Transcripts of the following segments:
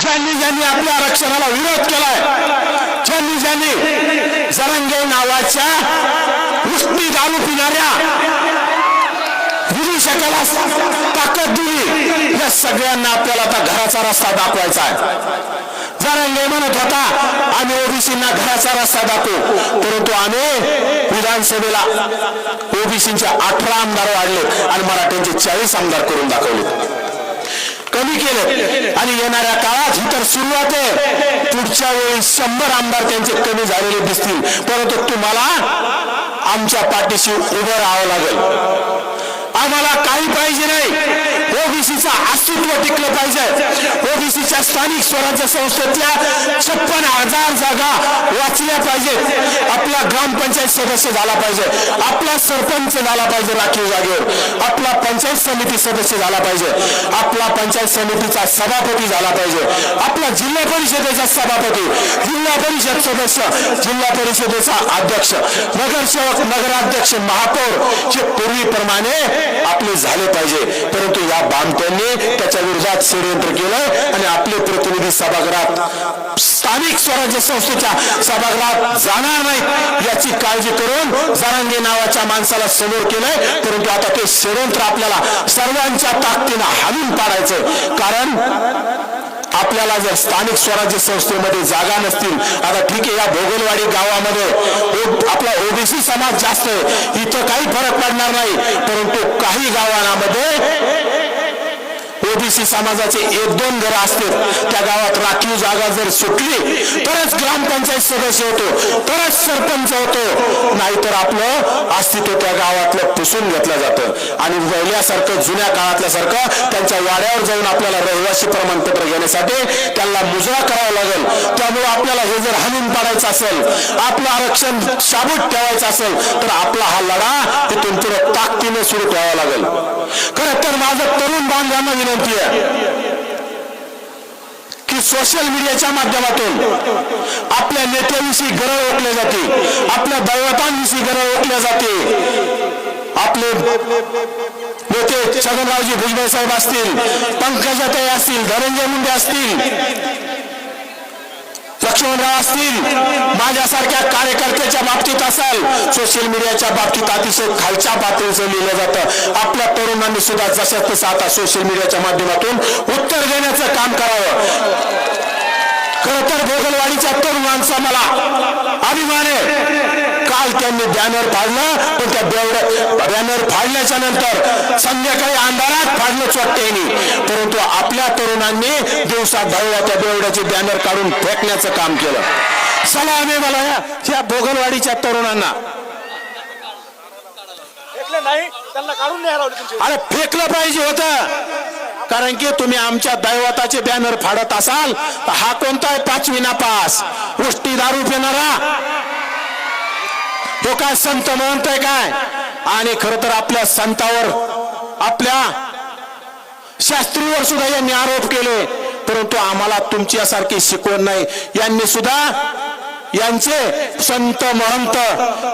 ज्यांनी आपल्या आरक्षणाला विरोध केलाय, ज्यांनी जरांगे नावाच्या उष्टी दारू पिणाऱ्या विधीशकाला ताकद दिली, या सगळ्यांना आपल्याला आता घराचा रस्ता दाखवायचा आहे. जरांगे म्हणत होता आम्ही ओबीसींना घराचा रस्ता दाखवू, परंतु आम्ही विधानसभेला ओबीसींचे 18 आमदार वाढले आणि मराठ्यांचे 40 आमदार करून दाखवले, कमी केले. आणि येणाऱ्या काळात ही तर सुरुवात आहे, पुढच्या वेळी 100 आमदार त्यांचे कमी झालेले दिसतील, परंतु तुम्हाला आमच्या पाठीशी उभं राहावं लागेल. आम्हाला काही पाहिजे नाही, ओबीसीचं अस्तित्व टिकलं पाहिजे. ओबीसीच्या स्थानिक स्वराज्य संस्थेतल्या 56,000 जागा वाचल्या पाहिजेत. आपला ग्रामपंचायत सदस्य झाला पाहिजे, आपला सरपंच झाला पाहिजे राखीव जागेवर, आपला पंचायत समिती सदस्य झाला पाहिजे, आपला पंचायत समितीचा सभापती झाला पाहिजे, आपला जिल्हा परिषदेचा सभापती, जिल्हा परिषद सदस्य, जिल्हा परिषदेचा अध्यक्ष, नगरसेवक, नगराध्यक्ष, महापौर हे पूर्वीप्रमाणे आपले झाले पाहिजे. परंतु या बामट्यांनी त्याच्या विरोधात षडयंत्र केलं आणि आपले प्रतिनिधी सभागृहात स्थानिक स्वराज्य संस्थेच्या सभागृहात जाणार नाहीत याची काळजी करून जरांगे नावाच्या माणसाला समोर केलंय. परंतु आता ते षडयंत्र आपल्याला सर्वांच्या ताकदीनं हाणून पाडायचं. कारण आपल्याला जर स्थानिक स्वराज्य संस्थेमध्ये जागा नसतील, आता ठीक आहे या भोगलवाडी गावामध्ये आपला ओबीसी समाज जास्त आहे, इथं काही फरक पडणार नाही, परंतु काही गावांमध्ये ओबीसी समाजाचे 1-2 घरं असतील, त्या गावात राखीव जागा जर सुटली तरच ग्रामपंचायत सदस्य होतो, तरच सरपंच होतो, नाहीतर आपलं अस्तित्व त्या गावातलं पुसून घेतलं जातं. आणि पहिल्यासारखं जुन्या काळातल्यासारखं त्यांच्या वाड्यावर जाऊन आपल्याला रहिवासी प्रमाणपत्र घेण्यासाठी त्यांना मुजरा करावा लागेल. त्यामुळे आपल्याला हे जर हाणून पाडायचं असेल, आपलं आरक्षण शाबूत ठेवायचं असेल, तर आपला हा लढा इथून पुढे ताकदीने सुरू ठेवावा लागेल. खरं तर माझं तरुण बांधवांना विनंती आहे की सोशल मीडियाच्या माध्यमातून आपल्या नेत्याविषयी गरळ ओकले जाते, आपल्या दैवतांविषयी गरळ ओकले जाते. आपले नेते छगनरावजी भुजबळ साहेब असतील, पंकजाताई असतील, धनंजय मुंडे असतील, लक्ष्मणराव असतील, माझ्यासारख्या कार्यकर्त्याच्या बाबतीत असाल, सोशल मीडियाच्या बाबतीत अतिशय खालच्या पातळीचं लिहिलं जातं. आपल्या तरुणांनी सुद्धा जशा तसं आता सोशल मीडियाच्या माध्यमातून उत्तर देण्याचं काम करावं. खरं तर भोगलवाडीच्या तरुणांचा मला अभिमान आहे. काल त्यांनी बॅनर फाडलं, पण त्या बॅनर फाडल्याच्या नंतर संध्याकाळी अंधारात फाडलं चोट्ट्यानी, परंतु आपल्या तरुणांनी दिवसात त्या बेवड्याचे बॅनर काढून फेकण्याचं काम केलं. सलाम मला या भोगलवाडीच्या तरुणांना. अरे फेकलं पाहिजे होतं, कारण की तुम्ही आमच्या दैवताचे बॅनर फाडत असाल तर हा कोणता आहे 5वी नापास उष्टी दारू पिणारा, तो काय संत म्हणतोय काय? आणि खरं तर आपल्या संतावर, आपल्या शास्त्रीवर सुद्धा यांनी आरोप केले, परंतु आम्हाला तुमच्यासारखी शिकवण नाही. यांनी सुद्धा यांचे संत महंत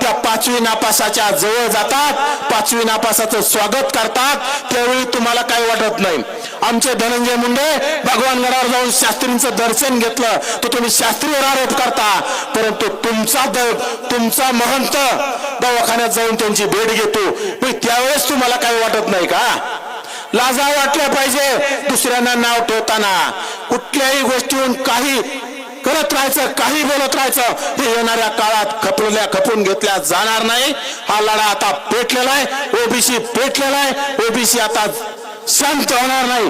त्या 5वी नापासाच्या जवळ जातात, 5वी नापासाचं स्वागत करतात, त्यावेळी तुम्हाला काही वाटत नाही. आमचे धनंजय मुंडे भगवानगडावर जाऊन शास्त्रींचं दर्शन घेतलं तर तुम्ही शास्त्रीवर आरोप करता, परंतु तुमचा महंत दवाखान्यात जाऊन त्यांची भेट घेतो, त्यावेळेस तुम्हाला काही वाटत नाही का? लाजा वाटल्या पाहिजे दुसऱ्यांना नाव ठेवताना. कुठल्याही गोष्टीहून काही करत राहायचं, काही बोलत राहायचं, हे येणाऱ्या काळात खपून घेतल्या जाणार नाही. हा लढा आता पेटलेला आहे, ओबीसी पेटलेला आहे, ओबीसी आता शांत होणार नाही.